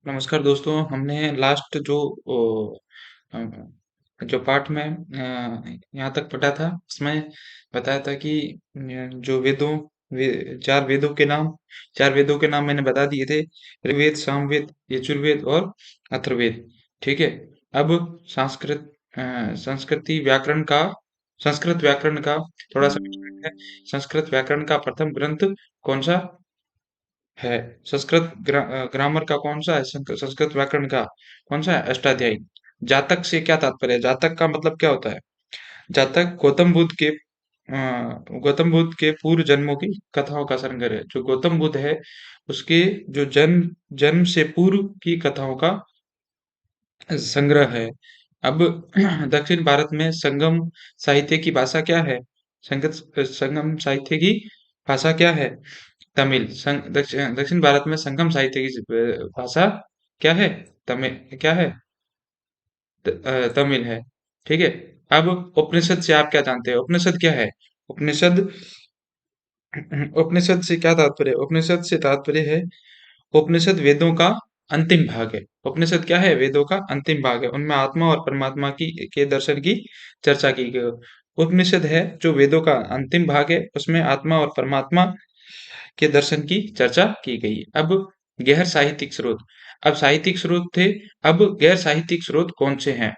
नमस्कार दोस्तों, हमने लास्ट अ, जो पाठ में यहाँ तक पढ़ा था, उसमें बताया था कि जो चार वेदों के नाम, चार वेदों के नाम मैंने बता दिए थे। ऋग्वेद, सामवेद, यजुर्वेद और अथर्ववेद। ठीक है। अब संस्कृत संस्कृति व्याकरण का संस्कृत व्याकरण का थोड़ा सा है। संस्कृत व्याकरण का प्रथम ग्रंथ कौन सा है? ग्रामर का कौन सा है? संस्कृत व्याकरण का कौन सा है? अष्टाध्यायी। जातक से क्या तात्पर्य है? जातक का मतलब क्या होता है? जातक गौतम बुद्ध के पूर्व जन्मों की कथाओं का संग्रह है। जो गौतम बुद्ध है, उसके जो जन्म जन्म से पूर्व की कथाओं का संग्रह है। अब दक्षिण भारत में संगम साहित्य की भाषा क्या है? संगम साहित्य की भाषा क्या है? तमिल। दक्षिण भारत में संगम साहित्य की भाषा क्या है? तमिल क्या है? तमिल है। ठीक है। अब उपनिषद से आप क्या जानते हैं? उपनिषद क्या है? उपनिषद उपनिषद से क्या तात्पर्य है? उपनिषद से तात्पर्य है, उपनिषद वेदों का अंतिम भाग है। उपनिषद क्या है? वेदों का अंतिम भाग है। उनमें आत्मा और परमात्मा की के दर्शन की चर्चा की गई। उपनिषद है जो वेदों का अंतिम भाग है, उसमें आत्मा और परमात्मा के दर्शन की चर्चा की गई। अब गैर साहित्यिक स्रोत। अब साहित्यिक स्रोत थे, अब गैर साहित्यिक स्रोत कौन से हैं?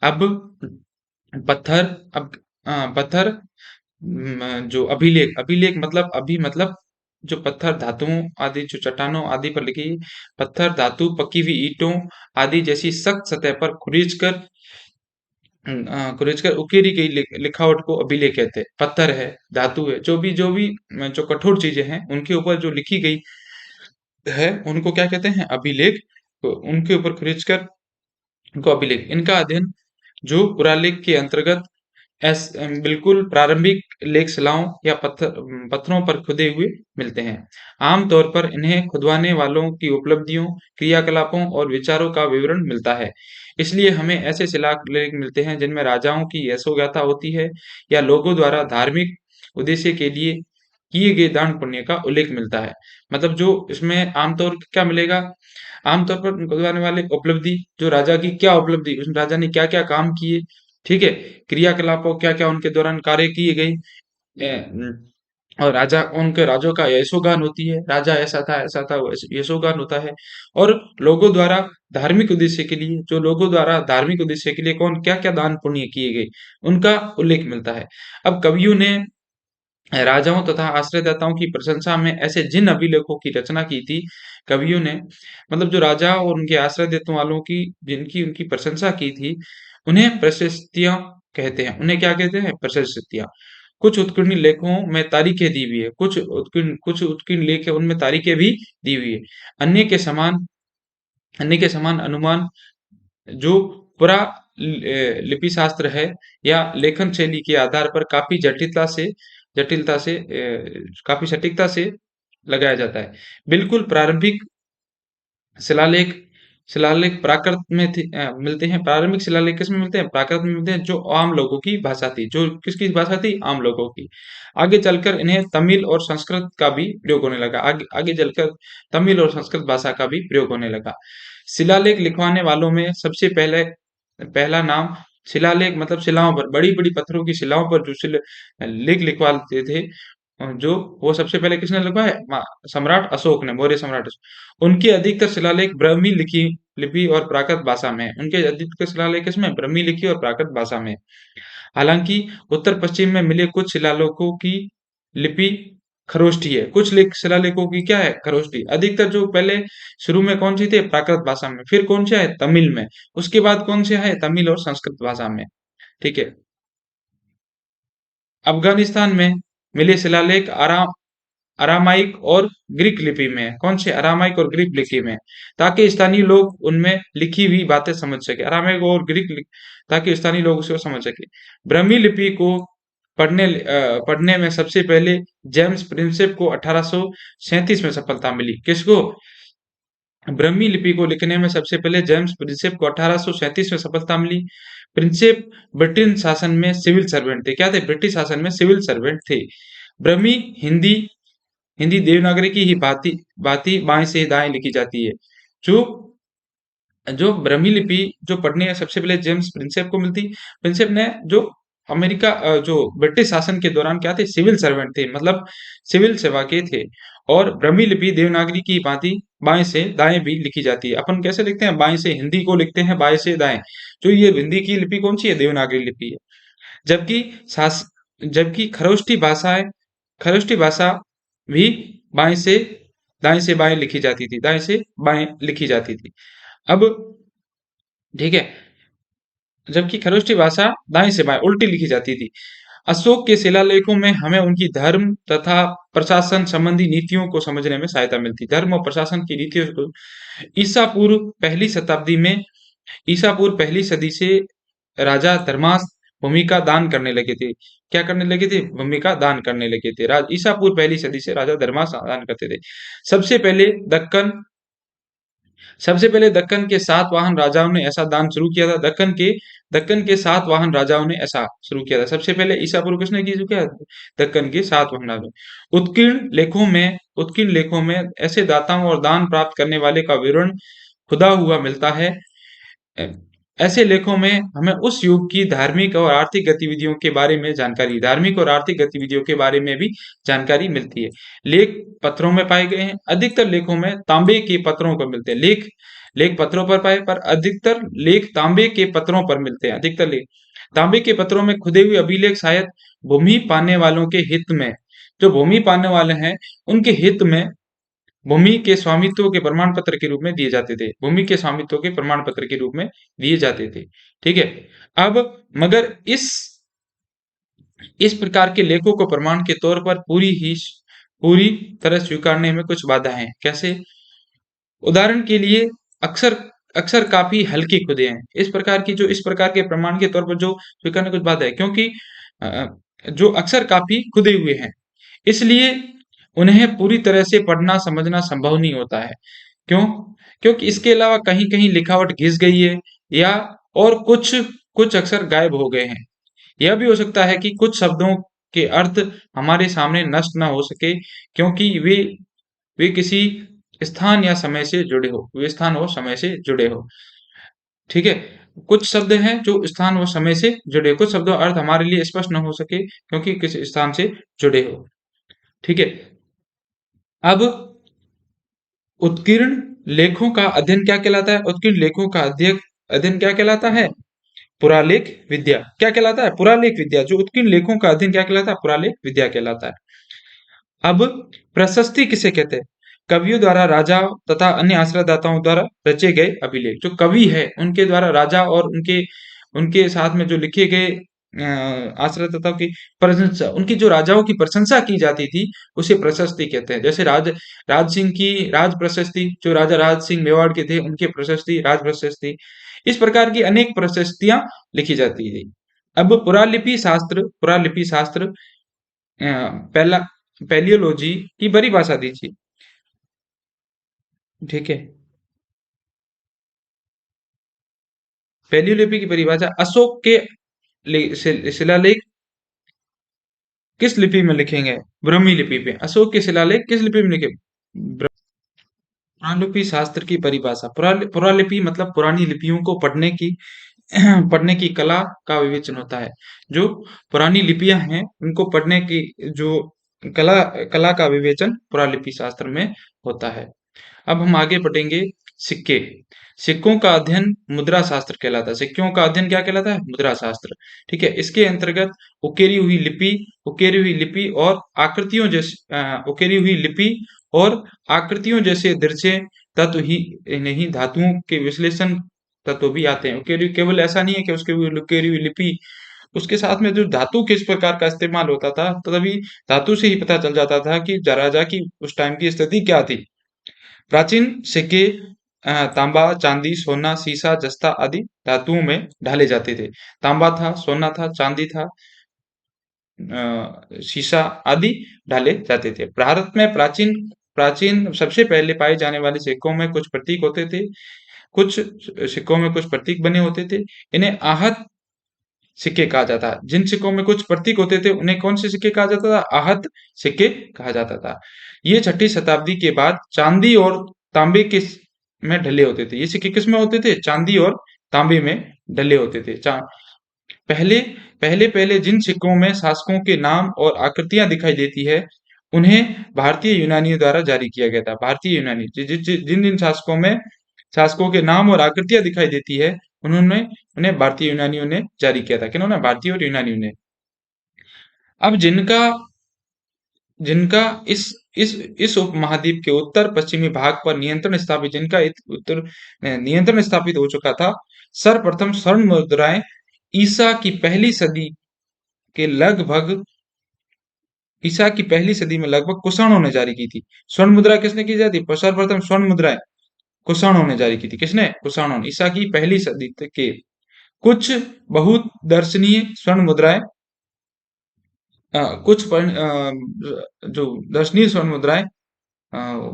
अब पत्थर अब पत्थर जो अभिलेख, अभिलेख मतलब अभी मतलब जो पत्थर धातुओं आदि, जो चट्टानों आदि पर लिखी पत्थर धातु, पकी हुई ईंटों आदि जैसी सख्त सतह पर खुरेच कर उकेरी गई लिखावट को अभिलेख कहते हैं। पत्थर है, धातु है, जो कठोर चीजें हैं, उनके ऊपर जो लिखी गई है, उनको क्या कहते हैं? अभिलेख। तो उनके ऊपर खुरेच कर उनको अभिलेख। इनका अध्ययन जो पुरालेख के अंतर्गत बिल्कुल प्रारंभिक लेख शिलाओं या पत्थरों पर खुदे हुए मिलते हैं। आम तौर पर इन्हें खुदवाने वालों की उपलब्धियों, क्रियाकलापों और विचारों का विवरण मिलता है। इसलिए हमें ऐसे शिलालेख मिलते हैं जिनमें राजाओं की यशोगाथा होती है या लोगों द्वारा धार्मिक उद्देश्य के लिए किए गए दान पुण्य का उल्लेख मिलता है। मतलब जो इसमें आमतौर क्या मिलेगा? आमतौर पर खुदवाने वाले उपलब्धि, जो राजा की क्या उपलब्धि, उस राजा ने क्या क्या काम किए। ठीक है। क्रियाकलापों, क्या क्या उनके दौरान कार्य किए गए। और उनके राजों का यशोगान होती है। राजा ऐसा था, वो यशोगान होता है। और लोगों द्वारा धार्मिक उद्देश्य के लिए कौन क्या क्या दान पुण्य किए गए, उनका उल्लेख मिलता है। अब कवियों ने राजाओं तथा आश्रयदाताओं की प्रशंसा में ऐसे जिन अभिलेखों की रचना की थी, कवियों ने, मतलब जो राजा और उनके आश्रय देने वालों की जिनकी उनकी प्रशंसा की थी, उन्हें प्रशस्तियां कहते हैं। उन्हें क्या कहते हैं? प्रशस्तियां। कुछ उत्कीर्ण लेखों में तारीखें दी हुई है, कुछ उत्कीर्ण लेख है, उनमें तारीखें भी दी हुई है। अन्य के समान अन्य के समान अनुमान जो पूरा लिपि शास्त्र है या लेखन शैली के आधार पर काफी सटीकता से लगाया जाता है। बिल्कुल प्रारंभिक शिलालेख शिलालेख मिलते हैं। प्रारंभिक शिलालेख किसमें मिलते हैं? प्राकृत में मिलते हैं, जो आम लोगों की भाषा थी। जो किसकी भाषा थी? आम लोगों की। आगे चलकर इन्हें तमिल और संस्कृत का भी प्रयोग होने लगा। आगे आगे चलकर तमिल और संस्कृत भाषा का भी प्रयोग होने लगा। शिलालेख लिखवाने वालों में सबसे पहला नाम, शिलालेख मतलब शिलाओं पर, बड़ी बड़ी पत्थरों की शिलाओं पर जो लेख लिखवाते थे, जो वो सबसे पहले किसने लिखवाया? सम्राट अशोक ने, मौर्य सम्राट अशोक। उनके अधिकतर शिलालेख ब्राह्मी लिखी लिपि और प्राकृत भाषा में है। उनके अधिकतर शिलालेख किसमें? ब्राह्मी लिपि और प्राकृत भाषा में। हालांकि उत्तर पश्चिम में मिले कुछ शिलालेखों की लिपि खरोष्ठी है। कुछ शिलालेखों की क्या है? खरोष्ठी। अधिकतर जो पहले शुरू में कौन सी थे? प्राकृत भाषा में। फिर कौन से आए? तमिल में। उसके बाद कौन से आए? तमिल और संस्कृत भाषा में। ठीक है। अफगानिस्तान में मिले शिलालेख अरामाइक और ग्रीक लिपि में है। कौन से? अरामाइक और ग्रीक लिपि में, ताकि स्थानीय लोग उनमें लिखी हुई बातें समझ सके। अरामाइक और ताकि स्थानीय लोग उसे समझ सके। ब्रह्मी लिपि को पढ़ने में सबसे पहले जेम्स प्रिंसेप को 1837 में सफलता मिली। किसको? ब्रह्मी लिपि को लिखने में सबसे पहले जेम्स प्रिंसेप को 1837 में सफलता मिली। प्रिंसेप ब्रिटिश शासन में सिविल सर्वेंट थे। क्या थे? ब्रिटिश शासन में सिविल सर्वेंट थे। ब्रह्मी हिंदी हिंदी देवनागरी की ही भांति भांति बाएं से दाएं लिखी जाती है। जो जो ब्रह्मी लिपि जो पढ़ने है सबसे पहले जेम्स प्रिंसेप को मिलती। प्रिंसेप ने जो अमेरिका जो ब्रिटिश शासन के दौरान क्या थे, सिविल सर्वेंट थे, मतलब सिविल सेवा के थे। और ब्रह्मी लिपि देवनागरी की भांति बाएं से दाएं भी लिखी जाती है। अपन कैसे लिखते हैं, बाएं से हिंदी को लिखते हैं, बाएं से दाएं। जो ये हिंदी की लिपि कौन सी है, देवनागरी लिपि है। जबकि सास जबकि खरोष्ठी भाषा भी बाएं से दाएं से बाएं लिखी जाती थी, दाएं से बाएं लिखी जाती थी। अब ठीक है, जबकि खरोष्ठी भाषा दाएं से बाएं उल्टी लिखी जाती थी। अशोक के शिलालेखों में हमें उनकी धर्म तथा प्रशासन संबंधी नीतियों को समझने में सहायता मिलती। धर्म और प्रशासन की नीतियों को ईसा पूर्व पहली शताब्दी में ईसा पूर्व पहली सदी से राजा धर्मास भूमि का दान करने लगे थे। क्या करने लगे थे, भूमि का दान करने लगे थे। ईसा पूर्व पहली सदी से राजा धर्मास दान करते थे। सबसे पहले दक्कन सबसे पहले दक्कन के सातवाहन राजाओं ने ऐसा दान शुरू किया था। दक्कन के सातवाहन राजाओं ने ऐसा शुरू किया था। सबसे पहले ईसा पूर्व किसने की किया, दक्कन के सातवाहन राजाओं। उत्कीर्ण लेखों में ऐसे दाताओं और दान प्राप्त करने वाले का विवरण खुदा हुआ मिलता है। ऐसे लेखों में हमें उस युग की धार्मिक और आर्थिक गतिविधियों के बारे में धार्मिक और आर्थिक गतिविधियों के बारे में भी जानकारी मिलती है। लेख पत्रों में पाए गए हैं। अधिकतर लेखों में तांबे के पत्रों पर मिलते हैं। लेख लेख पत्रों पर पाए, पर अधिकतर लेख तांबे के पत्रों पर मिलते हैं। अधिकतर लेख तांबे के पत्रों में खुदे हुए अभिलेख शायद भूमि पाने वालों के हित में, जो भूमि पाने वाले हैं उनके हित में भूमि के स्वामित्व के प्रमाण पत्र के रूप में दिए जाते थे। भूमि के स्वामित्व के प्रमाण पत्र के रूप में दिए जाते थे। ठीक है। अब मगर इस प्रकार के लेखों को प्रमाण के तौर पर पूरी तरह स्वीकारने में कुछ बाधा है। कैसे? उदाहरण के लिए अक्सर अक्सर काफी हल्के खुदे हैं। इस प्रकार के प्रमाण के तौर पर जो स्वीकारने कुछ बाधा है, क्योंकि जो अक्सर काफी खुदे हुए हैं, इसलिए उन्हें पूरी तरह से पढ़ना समझना संभव नहीं होता है। क्यों? क्योंकि इसके अलावा कहीं कहीं लिखावट घिस गई है, या और कुछ कुछ अक्षर गायब हो गए हैं। यह भी हो सकता है कि कुछ शब्दों के अर्थ हमारे सामने नष्ट ना हो सके, क्योंकि वे किसी स्थान या समय से जुड़े हो वे स्थान और समय से जुड़े हो। ठीक है। कुछ शब्द हैं जो स्थान और समय से जुड़े, कुछ शब्दों का अर्थ हमारे लिए स्पष्ट न हो सके क्योंकि किसी स्थान से जुड़े हो। ठीक है। अब उत्कीर्ण लेखों का अध्ययन क्या कहलाता है? उत्कीर्ण लेखों का अध्ययन क्या कहलाता है? पुरालेख विद्या। क्या कहलाता है? पुरालेख विद्या। जो उत्कीर्ण लेखों का अध्ययन क्या कहलाता है? पुरालेख विद्या कहलाता है। अब प्रशस्ति किसे कहते हैं? कवियों द्वारा राजा तथा अन्य आश्रयदाताओं द्वारा रचे गए अभिलेख। जो कवि है उनके द्वारा राजा और उनके उनके साथ में जो लिखे गए आश्रयदाताओं की प्रशंसा, उनकी जो राजाओं की प्रशंसा की जाती थी, उसे प्रशस्ति कहते हैं। जैसे राज सिंह की राज प्रशस्ति, जो राजा राज सिंह मेवाड़ के थे उनकी प्रशस्ति राज प्रशस्ति। इस प्रकार की अनेक प्रशस्तियां लिखी जाती थी। अब पुरालिपि शास्त्र पहला पैलियोलॉजी की परिभाषा दीजिए। ठीक है। पैलियोलिपि की परिभाषा, अशोक के शिलालेख किस लिपि में लिखेंगे? ब्रह्मी लिपि पे। अशोक के शिलालेख किस लिपि में लिखे? पुरालिपि शास्त्र की परिभाषा, पुरालिपि मतलब पुरानी लिपियों को पढ़ने की पढ़ने की कला का विवेचन होता है। जो पुरानी लिपियां हैं उनको पढ़ने की जो कला कला का विवेचन पुरालिपि शास्त्र में होता है। अब हम आगे बढ़ेंगे। सिक्के। सिक्कों का अध्ययन मुद्रा शास्त्र कहलाता है। सिक्कों का अध्ययन क्या कहलाता है? मुद्रा शास्त्र। ठीक है। इसके अंतर्गत उकेरी हुई लिपि और आकृतियों जैसे दृश्य तत्व ही नहीं, धातुओं के विश्लेषण तत्व भी आते हैं। उकेरी केवल ऐसा नहीं है कि उसके उकेरी हुई लिपि, उसके साथ में जो धातु किस प्रकार का इस्तेमाल होता था, तो तभी धातु से ही पता चल जाता था कि राजा की उस टाइम की स्थिति क्या थी। प्राचीन सिक्के तांबा, चांदी, सोना, सीसा, जस्ता आदि धातुओं में ढाले जाते थे। तांबा था, सोना था, चांदी था, शीशा आदि ढाले जाते थे। भारत में प्राचीन प्राचीन सबसे पहले पाए जाने वाले सिक्कों में कुछ प्रतीक होते थे। कुछ सिक्कों में कुछ प्रतीक बने होते थे। इन्हें आहत सिक्के कहा जाता है। जिन सिक्कों में कुछ प्रतीक होते थे उन्हें कौन से सिक्के कहा जाता था? आहत सिक्के कहा जाता था। ये 6ठी शताब्दी के बाद चांदी और तांबे के में ढले होते थे। ये सिक्के किस में होते थे? चांदी और तांबे में ढले होते थे। पहले पहले पहले जिन सिक्कों में शासकों के नाम और आकृतियां दिखाई देती है, उन्हें भारतीय यूनानियों द्वारा जारी किया गया था। भारतीय यूनानी जिन जिन शासकों में शासकों के नाम और आकृतियां दिखाई देती है, उन्होंने उन्हें भारतीय यूनानियों ने जारी किया था। किन्होंने? भारतीय और यूनानियों ने। अब जिनका जिनका इस उपमहाद्वीप के उत्तर पश्चिमी भाग पर नियंत्रण स्थापित जिनका उत्तर नियंत्रण स्थापित हो चुका था, सर्वप्रथम स्वर्ण मुद्राएं ईसा की पहली सदी के लगभग ईसा की पहली सदी में लगभग कुषाणों ने जारी की थी। स्वर्ण मुद्रा किसने की जाती? सर्वप्रथम स्वर्ण मुद्राएं कुषाणों ने जारी की थी। किसने? कुषाणों ने। ईसा की पहली सदी के कुछ बहुत दर्शनीय स्वर्ण मुद्राएं जो दर्शनीय स्वर्ण मुद्राएं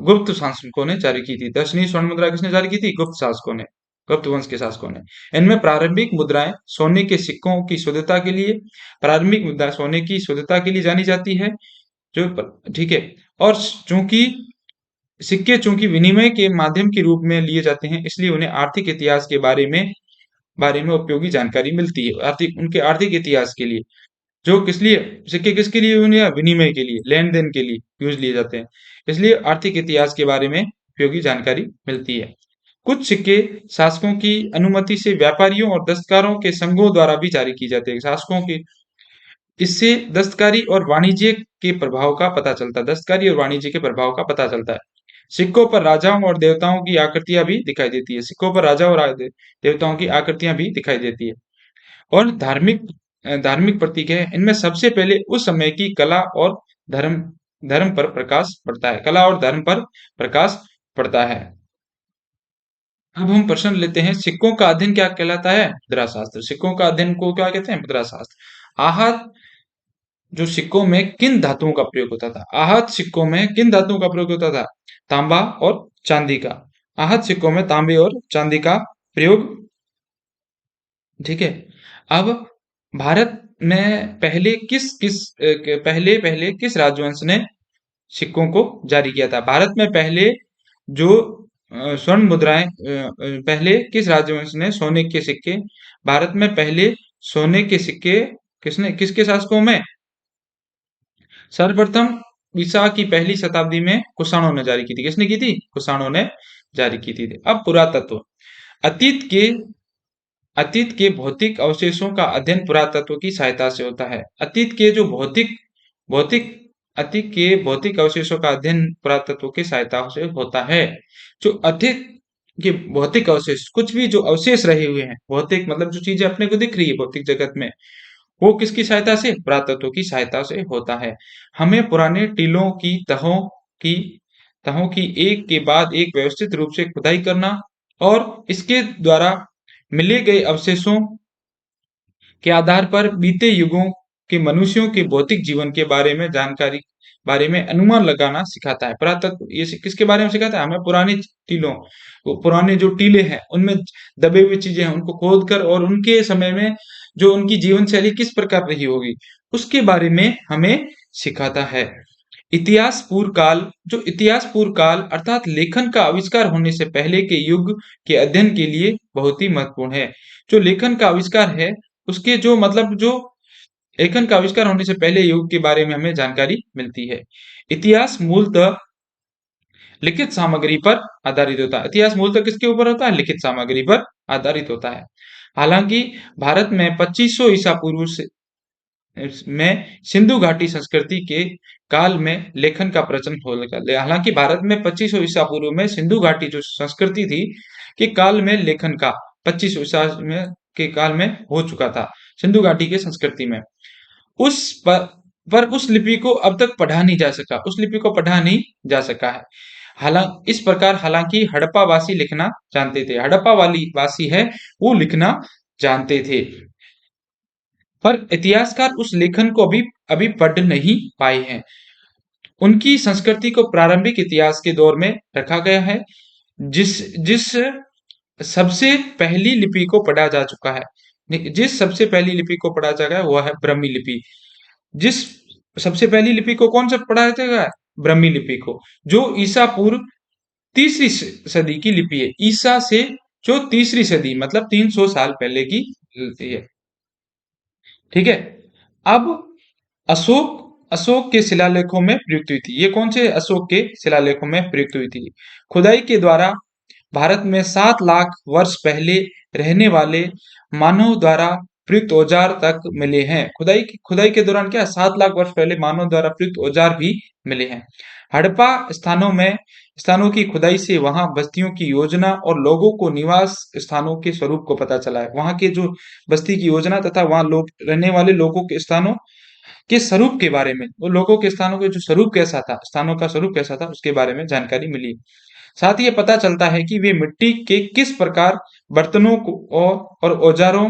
गुप्त शासकों ने जारी की थी। दर्शनीय स्वर्ण मुद्रा किसने जारी की थी? गुप्त शासकों ने, गुप्त वंश के शासकों ने। इनमें प्रारंभिक मुद्राएं सोने के सिक्कों की शुद्धता के लिए प्रारंभिक मुद्रा सोने की शुद्धता के लिए जानी जाती है। जो ठीक है। और चूंकि विनिमय के माध्यम के रूप में लिए जाते हैं, इसलिए उन्हें आर्थिक इतिहास के बारे में उपयोगी जानकारी मिलती है। उनके आर्थिक इतिहास के लिए जो किस लिए सिक्के किसके लिए उन्हें? विनिमय के लिए, लेन देन के लिए यूज लिए जाते हैं। इसलिए आर्थिक इतिहास के बारे में उपयोगी जानकारी मिलती है। कुछ सिक्के शासकों की अनुमति से व्यापारियों और दस्तकारों के संघों द्वारा भी जारी की जाते हैं। शासकों की इससे दस्तकारी और वाणिज्य के प्रभाव का पता चलता है। दस्तकारी और वाणिज्य के प्रभाव का पता चलता है। सिक्कों पर राजाओं और देवताओं की आकृतियां भी दिखाई देती है। सिक्कों पर राजा और देवताओं की आकृतियां भी दिखाई देती है। और धार्मिक प्रतीक है। इनमें सबसे पहले उस समय की कला और धर्म धर्म पर प्रकाश पड़ता है। कला और धर्म पर प्रकाश पड़ता है। अब हम प्रश्न लेते हैं, सिक्कों का अध्ययन क्या कहलाता है? मुद्रा शास्त्र। सिक्कों का अध्ययन को क्या कहते हैं? मुद्रा शास्त्र। आहत जो सिक्कों में किन धातुओं का प्रयोग होता था? आहत सिक्कों में किन धातुओं का प्रयोग होता था? तांबा और चांदी का। आहत सिक्कों में तांबे और चांदी का प्रयोग। ठीक है। अब भारत में पहले किस राजवंश ने सिक्कों को जारी किया था? भारत में पहले जो स्वर्ण मुद्राएं पहले किस राजवंश ने सोने के सिक्के भारत में पहले सोने के सिक्के किसके शासकों में? सर्वप्रथम ईसा की पहली शताब्दी में कुषाणों ने जारी की थी। किसने की थी? कुषाणों ने जारी की थी। अब पुरातत्व। अतीत के अतीत के भौतिक अवशेषों का अध्ययन पुरातत्व की सहायता से होता है। भौतिक अतीत के भौतिक अवशेषों का अध्ययन पुरातत्व की सहायता से होता है। जो अतीत के भौतिक अवशेष, कुछ भी जो अवशेष रहे हुए हैं, भौतिक मतलब जो चीजें अपने को दिख रही है भौतिक जगत में, वो किसकी सहायता से? पुरातत्व की सहायता से होता है। हमें पुराने टीलों की की तहों की एक के बाद एक व्यवस्थित रूप से खुदाई करना और इसके द्वारा मिले गए अवशेषों के आधार पर बीते युगों के मनुष्यों के भौतिक जीवन के बारे में अनुमान लगाना सिखाता है। पुरातत्व ये किसके बारे में सिखाता है? हमें पुराने टीलों पुराने जो टीले हैं उनमें दबे हुए चीजें हैं उनको खोद कर और उनके समय में जो उनकी जीवन शैली किस प्रकार रही होगी उसके बारे में हमें सिखाता है। इतिहास पूर्व काल अर्थात लेखन का आविष्कार होने से पहले के युग के अध्ययन के लिए बहुत ही महत्वपूर्ण है। जो लेखन का आविष्कार है उसके जो लेखन का आविष्कार होने से पहले युग के बारे में हमें जानकारी मिलती है। इतिहास मूलतः लिखित सामग्री पर आधारित होता है। इतिहास मूलतः किसके ऊपर होता है? लिखित सामग्री पर आधारित होता है। हालांकि भारत में 2500 ईसा पूर्व से में सिंधु घाटी संस्कृति के काल में लेखन का प्रचलन हो लगा। हालांकि भारत में 2500 ईसा पूर्व में सिंधु घाटी जो संस्कृति थी के काल में लेखन का 2500 ईसा में के काल में हो चुका था। सिंधु घाटी के संस्कृति में उस लिपि को अब तक पढ़ा नहीं जा सका। उस लिपि को पढ़ा नहीं जा सका है। हालांकि हड़प्पा वासी लिखना जानते थे। हड़प्पा वाली वासी है वो लिखना जानते थे, पर इतिहासकार उस लेखन को अभी पढ़ नहीं पाए हैं। उनकी संस्कृति को प्रारंभिक इतिहास के दौर में रखा गया है, जिस सबसे पहली लिपि को पढ़ा जा चुका है। जिस सबसे पहली लिपि को पढ़ा जा गया वह है ब्रह्मी लिपि। जिस सबसे पहली लिपि को कौन सा पढ़ा जाएगा? ब्रह्मी लिपि को, जो ईसा पूर्व तीसरी सदी की लिपि है। ईसा से जो तीसरी सदी मतलब 300 साल पहले की लिपि है। ठीक है। अब अशोक अशोक के शिलालेखों में प्रयुक्त हुई थी। ये कौन से अशोक के शिलालेखों में प्रयुक्त हुई थी? खुदाई के द्वारा भारत में 7 लाख वर्ष पहले रहने वाले मानव द्वारा प्रयुक्त औजार तक मिले हैं। खुदाई के दौरान क्या 7 लाख वर्ष पहले मानव द्वारा प्रयुक्त औजार भी मिले हैं। हड़प्पा स्थानों की खुदाई से वहां बस्तियों की योजना और लोगों को निवास स्थानों के स्वरूप को पता चला है। वहां के जो बस्ती की योजना तथा वहां लोग रहने वाले लोगों के स्थानों के स्वरूप के बारे में, वो लोगों के स्थानों के जो स्वरूप कैसा था, स्थानों का स्वरूप कैसा था, उसके बारे में जानकारी मिली। साथ ही ये पता चलता है कि वे मिट्टी के किस प्रकार बर्तनों को और औजारों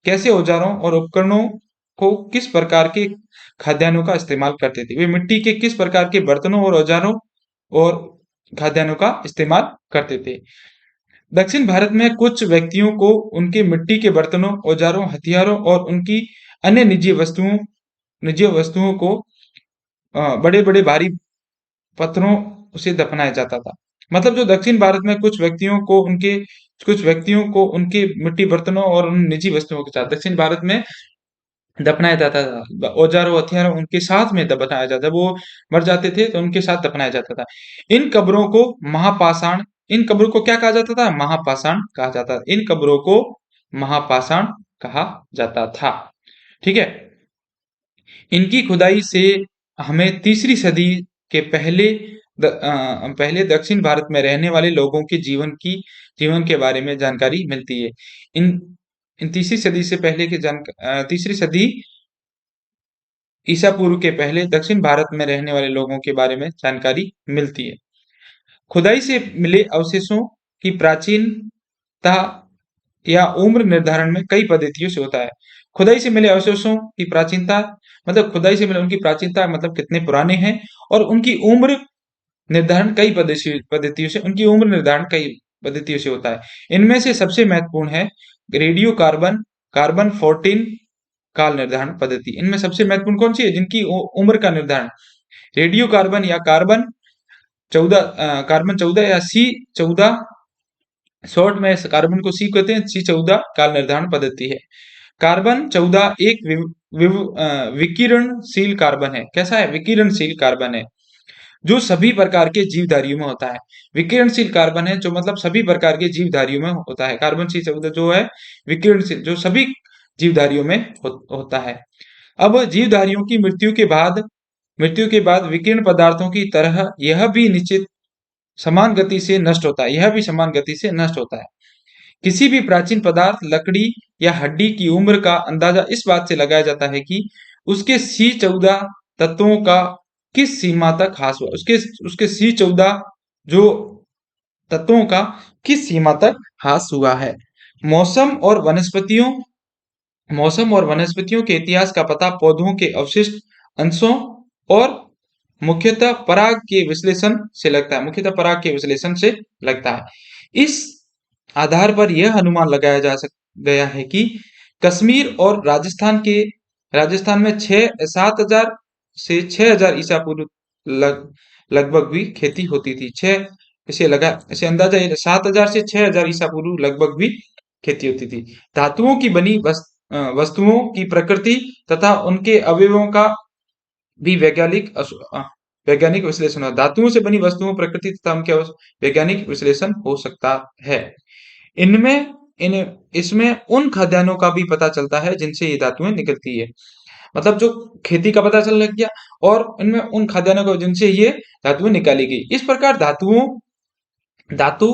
कैसे औजारों और उपकरणों को किस प्रकार के खाद्यान्नों का इस्तेमाल करते थे। वे मिट्टी के किस प्रकार के बर्तनों और औजारों और खाद्यान्नों का इस्तेमाल करते थे। दक्षिण भारत में कुछ व्यक्तियों को उनके मिट्टी के बर्तनों, औजारों, हथियारों और उनकी अन्य निजी वस्तुओं को बड़े-बड़े भारी पत्थरों से दफनाया जाता था। मतलब जो दक्षिण भारत में कुछ व्यक्तियों को उनके मिट्टी बर्तनों और उन निजी वस्तुओं के साथ दक्षिण भारत में दफनाया जाता था। औजारों, हथियारों उनके साथ में दफनाया जाता था। वो मर जाते थे तो उनके साथ दफनाया जाता था। इन कब्रों को महापाषाण इन कब्रों को क्या कहा जाता था? महापाषाण कहा जाता था। इन कब्रों को महापाषाण कहा जाता था। ठीक है। इनकी खुदाई से हमें तीसरी सदी के पहले दक्षिण भारत में रहने वाले लोगों के जीवन के बारे में जानकारी मिलती है। इन इन तीसरी सदी से पहले के तीसरी सदी ईसा पूर्व के पहले दक्षिण भारत में रहने वाले लोगों के बारे में जानकारी मिलती है। खुदाई से मिले अवशेषों की प्राचीनता या उम्र निर्धारण में कई पद्धतियों से होता है। खुदाई से मिले अवशेषों की प्राचीनता मतलब खुदाई से मिले उनकी प्राचीनता मतलब कितने पुराने हैं, और उनकी उम्र निर्धारण कई पद्धतियों से उनकी उम्र निर्धारण कई पद्धतियों से होता है। इनमें से सबसे महत्वपूर्ण है रेडियो कार्बन कार्बन 14 काल निर्धारण पद्धति। इनमें सबसे महत्वपूर्ण कौन सी है? जिनकी उम्र का निर्धारण रेडियो कार्बन या कार्बन 14 या C14, शॉर्ट में कार्बन को सी कहते हैं। C14 काल निर्धारण पद्धति है। कार्बन 14 एक विकिरणशील कार्बन है। कैसा है? विकिरणशील कार्बन है जो सभी प्रकार के जीवधारियों में होता है। विकिरणशील कार्बन है जो मतलब सभी प्रकार के जीवधारियों में होता है। कार्बन C14 जो है विकिरणशील, जो सभी जीवधारियों में होता है। अब जीवधारियों की मृत्यु के बाद विकिरण पदार्थों की तरह यह भी समान गति से नष्ट होता है। यह भी समान गति से नष्ट होता है। किसी भी प्राचीन पदार्थ, लकड़ी या हड्डी की उम्र का अंदाजा इस बात से लगाया जाता है कि उसके C14 तत्वों का किस सीमा तक ह्रास हुआ। उसके C14 जो तत्वों का किस सीमा तक ह्रास हुआ है। मौसम और वनस्पतियों के इतिहास का पता पौधों के अवशिष्ट अंशों और मुख्यतः पराग के विश्लेषण से लगता है। इस आधार पर यह अनुमान लगाया गया है कि कश्मीर और राजस्थान में 7,000 से 6,000 ईसा पूर्व लगभग भी खेती होती थी। इसे अंदाजा 7,000 से 6,000 ईसा पूर्व लगभग भी खेती होती थी। धातुओं की बनी वस्तुओं की प्रकृति तथा उनके अवयवों का भी वैज्ञानिक विश्लेषण है। धातुओं से बनी वस्तुओं प्रकृति तथा उनके वैज्ञानिक विश्लेषण हो सकता है। इसमें उन खाद्यान्नों का भी पता चलता है जिनसे ये धातुएं निकलती है। मतलब जो खेती का पता चलने लग गया, और इनमें उन खाद्यान्नों को जिनसे ये धातुएं निकाली गई। इस प्रकार धातु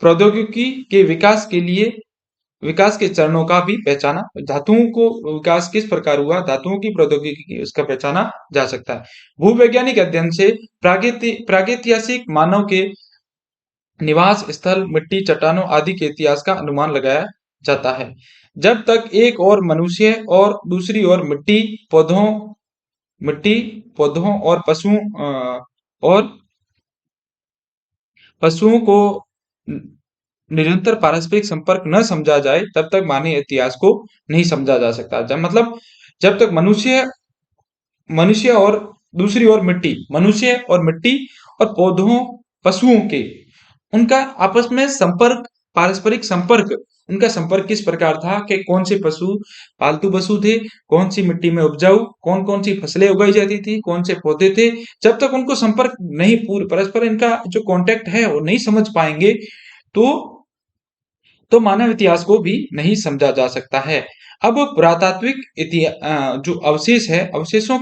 प्रौद्योगिकी के विकास के चरणों का भी पहचाना, धातुओं को विकास किस प्रकार हुआ, धातुओं की प्रौद्योगिकी उसका पहचाना जा सकता है। भूवैज्ञानिक अध्ययन से प्रागैतिहासिक मानव के निवास स्थल, मिट्टी, चट्टानों आदि के इतिहास का अनुमान लगाया जाता है। जब तक एक और मनुष्य और दूसरी ओर पौधों और पशुओं को निरंतर पारस्परिक संपर्क न समझा जाए, तब तक मानवीय इतिहास को नहीं समझा जा सकता। जब तक मनुष्य और दूसरी ओर मिट्टी और पौधों, पशुओं के उनका आपस में संपर्क, पारस्परिक संपर्क, उनका संपर्क किस प्रकार था कि कौन से पशु पालतू पशु थे, कौन सी मिट्टी में उपजाऊ, कौन कौन सी फसलें उगाई जाती थी, कौन से पौधे थे। जब तक उनको संपर्क नहीं पूर्ण परस्पर इनका जो कांटेक्ट है वो नहीं समझ पाएंगे, तो मानव इतिहास को भी नहीं समझा जा सकता है। अब पुरातात्विक जो अवशेष है, अवशेषों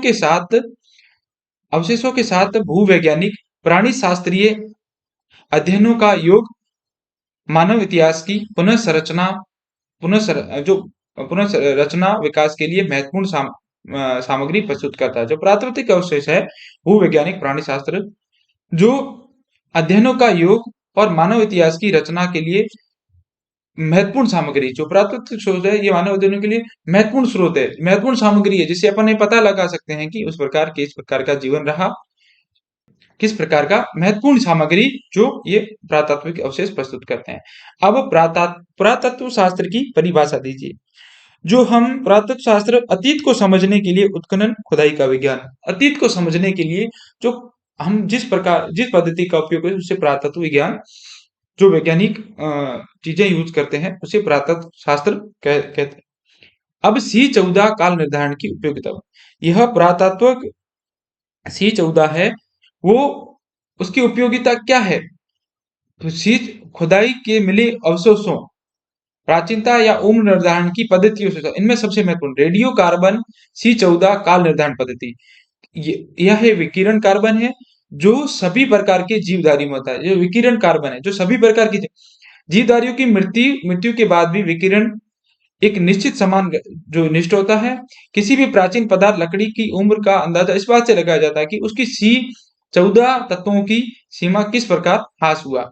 के साथ भूवैज्ञानिक प्राणी शास्त्रीय अध्ययनों का योग मानव इतिहास की पुनः रचना विकास के लिए महत्वपूर्ण सामग्री प्रस्तुत करता है। जो प्राकृतिक अवशेष है, भूवैज्ञानिक प्राणी शास्त्र जो अध्ययनों का योग और मानव इतिहास की रचना के लिए महत्वपूर्ण सामग्री, जो प्राकृतिक स्रोत है ये मानव अध्ययनों के लिए महत्वपूर्ण स्रोत है, महत्वपूर्ण सामग्री है, जिससे अपन ये पता लगा सकते हैं कि उस प्रकार के इस प्रकार का जीवन रहा, किस प्रकार का महत्वपूर्ण सामग्री जो ये पुरातात्विक अवशेष प्रस्तुत करते हैं। अब पुरातत्व शास्त्र की परिभाषा दीजिए। जो हम पुरातत्व शास्त्र अतीत को समझने के लिए उत्खनन खुदाई का विज्ञान, अतीत को समझने के लिए जो हम जिस पद्धति का उपयोग करें उससे पुरातत्व विज्ञान, जो वैज्ञानिक चीजें यूज करते हैं उसे पुरातत्व शास्त्र कहते हैं। अब C14 काल निर्धारण की उपयोगिता, यह पुरातत्व C14 है, वो उसकी उपयोगिता क्या है? तो सी खुदाई के मिले अवशेषों, प्राचीनता या उम्र निर्धारण की पद्धतियों से इनमें सबसे महत्वपूर्ण रेडियो कार्बन C14 काल निर्धारण पद्धति, यह विकिरण कार्बन है जो सभी प्रकार के जीवधारी में होता है। जो विकिरण कार्बन है जो सभी प्रकार की जीवधारियों की मृत्यु के बाद भी विकिरण एक निश्चित समान जो निष्ठ होता है। किसी भी प्राचीन पदार्थ लकड़ी की उम्र का अंदाजा इस बात से लगाया जाता है कि उसकी C14 तत्वों की सीमा किस प्रकार ह्रास हुआ।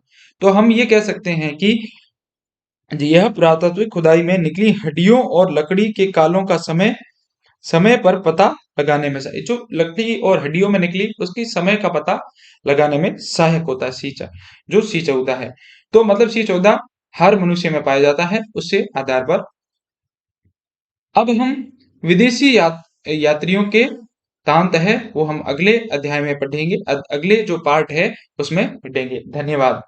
तो हम ये कह सकते हैं कि यह पुरातात्विक खुदाई में निकली हड्डियों और लकड़ी के कालों का समय पर पता लगाने में जो लकड़ी और हड्डियों में निकली उसकी समय का पता लगाने में सहायक होता है जो C14 है। तो मतलब C14 हर मनुष्य में पाया जाता है। उससे आधार पर अब हम विदेशी यात्रियों के तांत है वो हम अगले अध्याय में पढ़ेंगे, अगले जो पार्ट है उसमें पढ़ेंगे। धन्यवाद।